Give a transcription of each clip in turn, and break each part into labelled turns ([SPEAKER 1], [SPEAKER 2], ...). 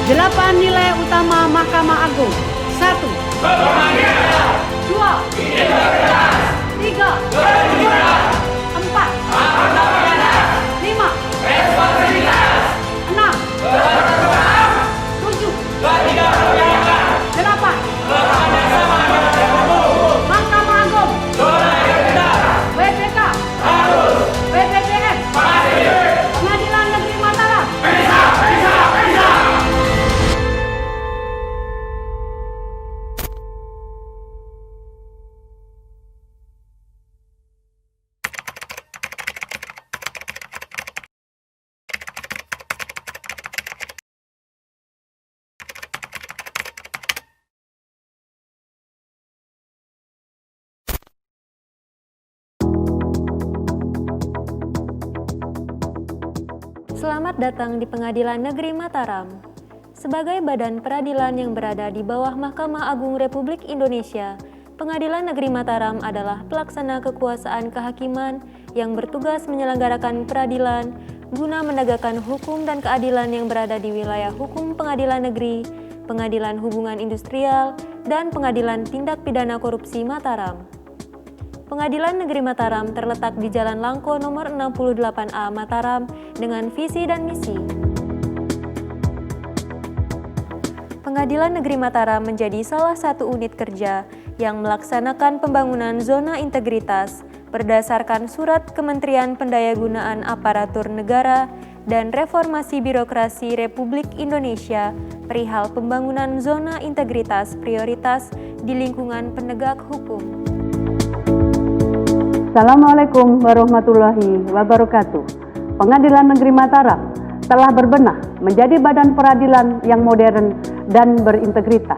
[SPEAKER 1] 8 nilai utama Mahkamah Agung. 1.
[SPEAKER 2] Kepemimpinan.
[SPEAKER 1] 2.
[SPEAKER 2] Integritas.
[SPEAKER 1] 3. 4. 5.
[SPEAKER 2] Responsibilitas.
[SPEAKER 1] 6.
[SPEAKER 2] Bertanggung
[SPEAKER 1] 7.
[SPEAKER 2] Tidak membiarkan
[SPEAKER 1] 8.
[SPEAKER 2] bersama-sama dengan hukum.
[SPEAKER 1] Mahkamah Agung.
[SPEAKER 2] Zona integritas.
[SPEAKER 1] WPK.
[SPEAKER 2] Harus.
[SPEAKER 1] WPPN.
[SPEAKER 2] Pasti.
[SPEAKER 1] Pengadilan Negeri Mataram.
[SPEAKER 2] Bisa.
[SPEAKER 3] Selamat datang di Pengadilan Negeri Mataram. Sebagai badan peradilan yang berada di bawah Mahkamah Agung Republik Indonesia, Pengadilan Negeri Mataram adalah pelaksana kekuasaan kehakiman yang bertugas menyelenggarakan peradilan guna menegakkan hukum dan keadilan yang berada di wilayah hukum Pengadilan Negeri, Pengadilan Hubungan Industrial, dan Pengadilan Tindak Pidana Korupsi Mataram. Pengadilan Negeri Mataram terletak di Jalan Langko nomor 68A Mataram dengan visi dan misi. Pengadilan Negeri Mataram menjadi salah satu unit kerja yang melaksanakan pembangunan zona integritas berdasarkan Surat Kementerian Pendayagunaan Aparatur Negara dan Reformasi Birokrasi Republik Indonesia perihal pembangunan zona integritas prioritas di lingkungan penegak hukum.
[SPEAKER 1] Assalamualaikum warahmatullahi wabarakatuh. Pengadilan Negeri Mataram telah berbenah menjadi badan peradilan yang modern dan berintegritas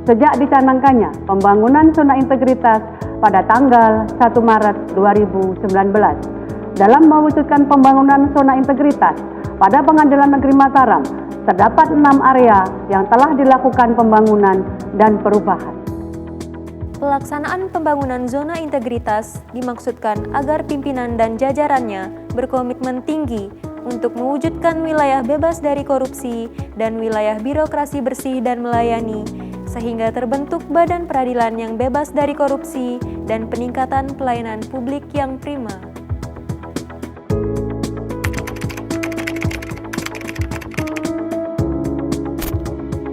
[SPEAKER 1] sejak dicanangkannya pembangunan zona integritas pada tanggal 1 Maret 2019. Dalam mewujudkan pembangunan zona integritas pada Pengadilan Negeri Mataram, terdapat 6 area yang telah dilakukan pembangunan dan perubahan.
[SPEAKER 3] Pelaksanaan pembangunan zona integritas dimaksudkan agar pimpinan dan jajarannya berkomitmen tinggi untuk mewujudkan wilayah bebas dari korupsi dan wilayah birokrasi bersih dan melayani, sehingga terbentuk badan peradilan yang bebas dari korupsi dan peningkatan pelayanan publik yang prima.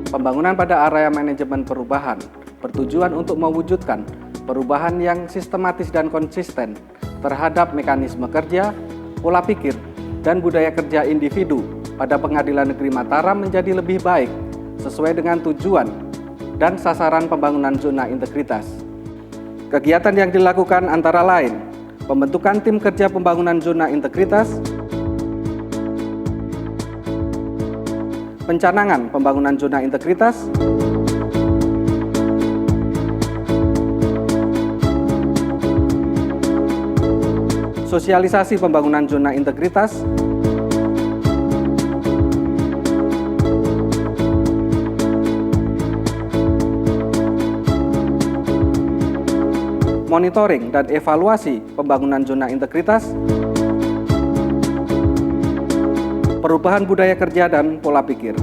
[SPEAKER 4] Pembangunan pada area manajemen perubahan bertujuan untuk mewujudkan perubahan yang sistematis dan konsisten terhadap mekanisme kerja, pola pikir, dan budaya kerja individu pada Pengadilan Negeri Mataram menjadi lebih baik sesuai dengan tujuan dan sasaran pembangunan zona integritas. Kegiatan yang dilakukan antara lain pembentukan tim kerja pembangunan zona integritas, pencanangan pembangunan zona integritas, sosialisasi pembangunan zona integritas, monitoring dan evaluasi pembangunan zona integritas, perubahan budaya kerja dan pola pikir.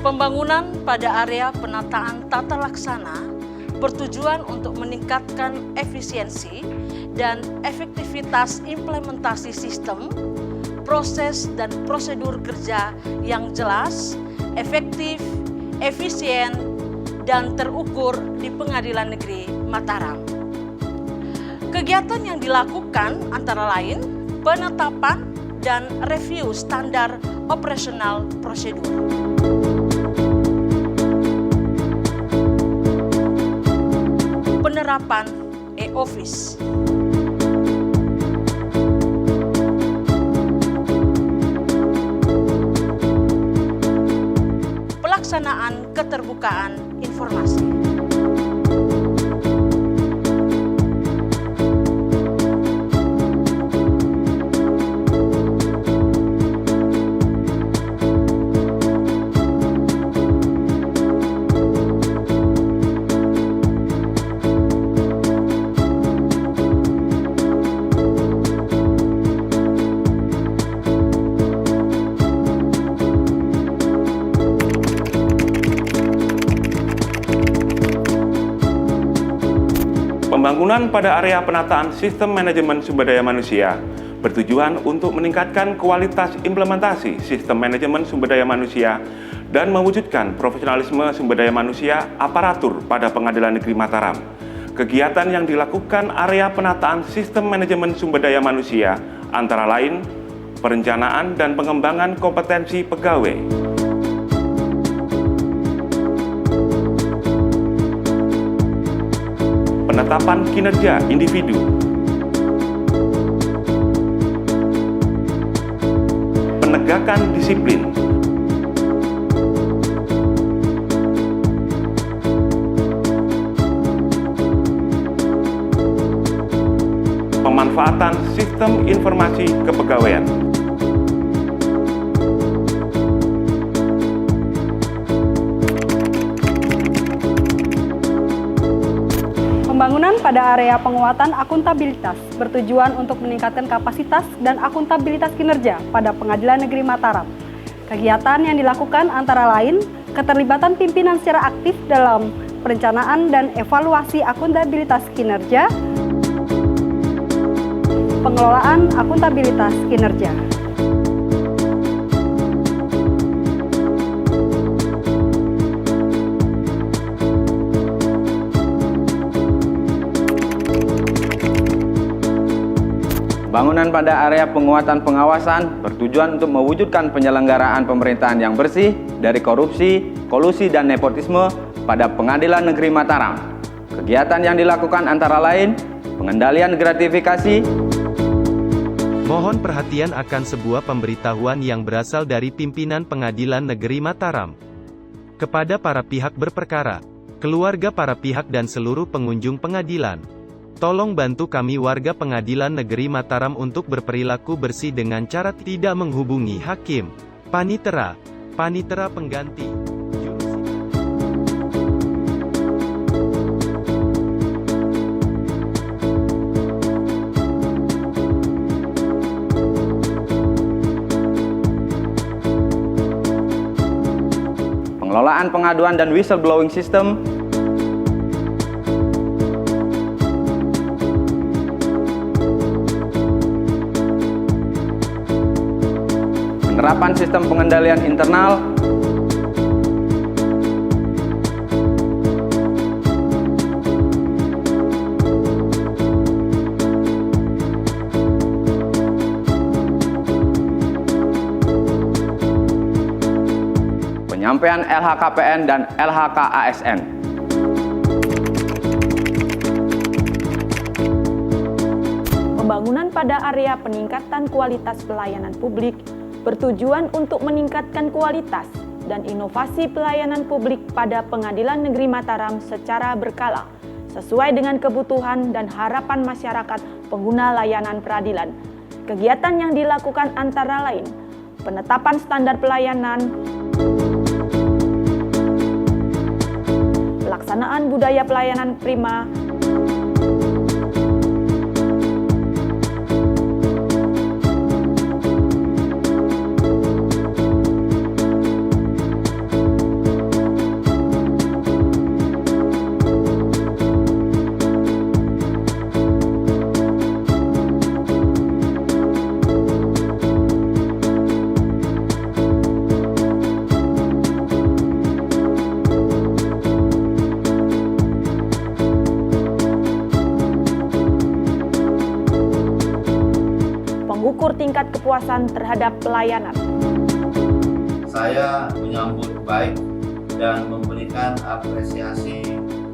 [SPEAKER 5] Pembangunan pada area penataan tata laksana bertujuan untuk meningkatkan efisiensi dan efektivitas implementasi sistem, proses dan prosedur kerja yang jelas, efektif, efisien, dan terukur di Pengadilan Negeri Mataram. Kegiatan yang dilakukan antara lain penetapan dan review standar operasional prosedur. Penerapan e-office. keterbukaan informasi.
[SPEAKER 6] Pembangunan pada area penataan sistem manajemen sumber daya manusia bertujuan untuk meningkatkan kualitas implementasi sistem manajemen sumber daya manusia dan mewujudkan profesionalisme sumber daya manusia aparatur pada Pengadilan Negeri Mataram. Kegiatan yang dilakukan area penataan sistem manajemen sumber daya manusia antara lain perencanaan dan pengembangan kompetensi pegawai, penetapan kinerja individu, penegakan disiplin, pemanfaatan sistem informasi kepegawaian.
[SPEAKER 7] Pembangunan pada area penguatan akuntabilitas bertujuan untuk meningkatkan kapasitas dan akuntabilitas kinerja pada Pengadilan Negeri Mataram. Kegiatan yang dilakukan antara lain keterlibatan pimpinan secara aktif dalam perencanaan dan evaluasi akuntabilitas kinerja, pengelolaan akuntabilitas kinerja.
[SPEAKER 8] Bangunan pada area penguatan pengawasan bertujuan untuk mewujudkan penyelenggaraan pemerintahan yang bersih dari korupsi, kolusi, dan nepotisme pada Pengadilan Negeri Mataram. Kegiatan yang dilakukan antara lain pengendalian gratifikasi.
[SPEAKER 9] Mohon perhatian akan sebuah pemberitahuan yang berasal dari pimpinan Pengadilan Negeri Mataram. Kepada para pihak berperkara, keluarga para pihak dan seluruh pengunjung pengadilan. Tolong bantu kami warga Pengadilan Negeri Mataram untuk berperilaku bersih dengan cara tidak menghubungi hakim, panitera pengganti,
[SPEAKER 8] pengelolaan pengaduan dan whistleblowing system, penerapan sistem pengendalian internal, penyampaian LHKPN dan LHKASN.
[SPEAKER 10] Pembangunan pada area peningkatan kualitas pelayanan publik bertujuan untuk meningkatkan kualitas dan inovasi pelayanan publik pada Pengadilan Negeri Mataram secara berkala, sesuai dengan kebutuhan dan harapan masyarakat pengguna layanan peradilan. Kegiatan yang dilakukan antara lain, penetapan standar pelayanan, pelaksanaan budaya pelayanan prima, mengukur tingkat kepuasan terhadap pelayanan.
[SPEAKER 11] Saya menyambut baik dan memberikan apresiasi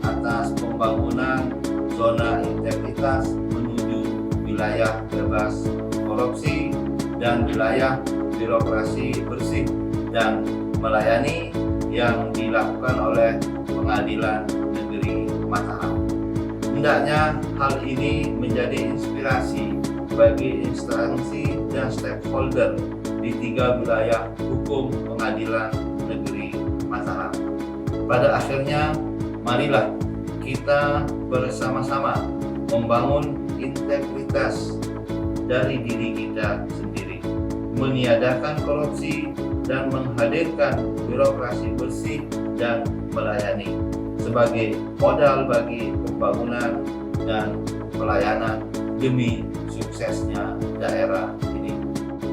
[SPEAKER 11] atas pembangunan zona integritas menuju wilayah bebas korupsi dan wilayah birokrasi bersih dan melayani yang dilakukan oleh Pengadilan Negeri Mataram. Hendaknya hal ini menjadi inspirasi bagi instansi dan stakeholder di 3 wilayah hukum Pengadilan Negeri Mataram. Pada akhirnya, marilah kita bersama-sama membangun integritas dari diri kita sendiri, meniadakan korupsi dan menghadirkan birokrasi bersih dan melayani sebagai modal bagi pembangunan dan pelayanan demi suksesnya daerah ini.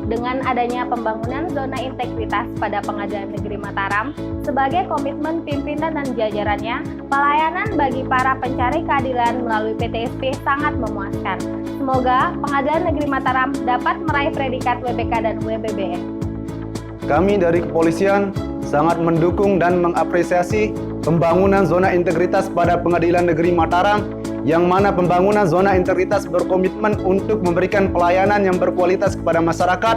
[SPEAKER 12] Dengan adanya pembangunan zona integritas pada Pengadilan Negeri Mataram, sebagai komitmen pimpinan dan jajarannya, pelayanan bagi para pencari keadilan melalui PTSP sangat memuaskan. Semoga Pengadilan Negeri Mataram dapat meraih predikat WBK dan WBBM.
[SPEAKER 13] Kami dari kepolisian sangat mendukung dan mengapresiasi pembangunan zona integritas pada Pengadilan Negeri Mataram, yang mana pembangunan zona integritas berkomitmen untuk memberikan pelayanan yang berkualitas kepada masyarakat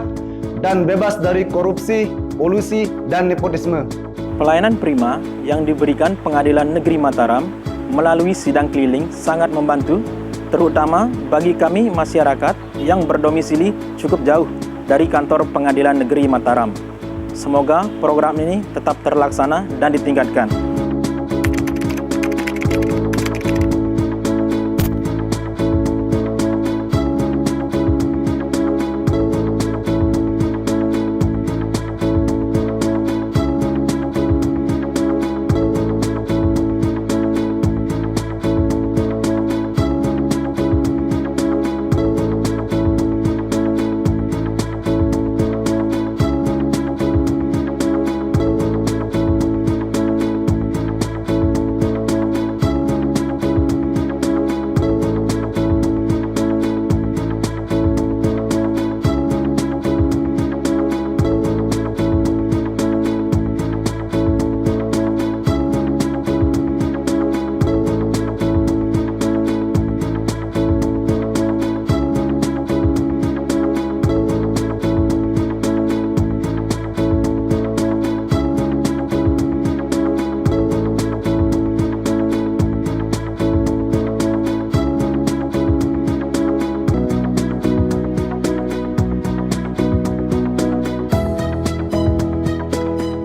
[SPEAKER 13] dan bebas dari korupsi, kolusi, dan nepotisme.
[SPEAKER 14] Pelayanan prima yang diberikan Pengadilan Negeri Mataram melalui sidang keliling sangat membantu, terutama bagi kami masyarakat yang berdomisili cukup jauh dari kantor Pengadilan Negeri Mataram. Semoga program ini tetap terlaksana dan ditingkatkan.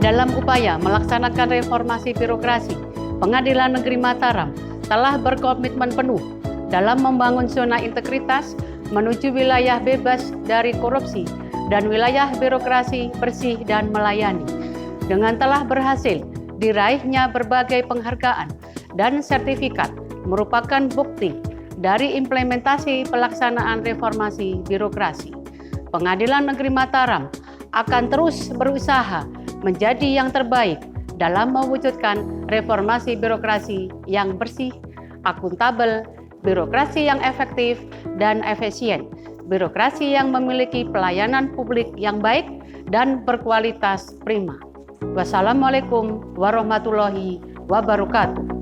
[SPEAKER 1] Dalam upaya melaksanakan reformasi birokrasi, Pengadilan Negeri Mataram telah berkomitmen penuh dalam membangun zona integritas menuju wilayah bebas dari korupsi dan wilayah birokrasi bersih dan melayani. Dengan telah berhasil diraihnya berbagai penghargaan dan sertifikat merupakan bukti dari implementasi pelaksanaan reformasi birokrasi. Pengadilan Negeri Mataram akan terus berusaha menjadi yang terbaik dalam mewujudkan reformasi birokrasi yang bersih, akuntabel, birokrasi yang efektif dan efisien, birokrasi yang memiliki pelayanan publik yang baik dan berkualitas prima. Wassalamualaikum warahmatullahi wabarakatuh.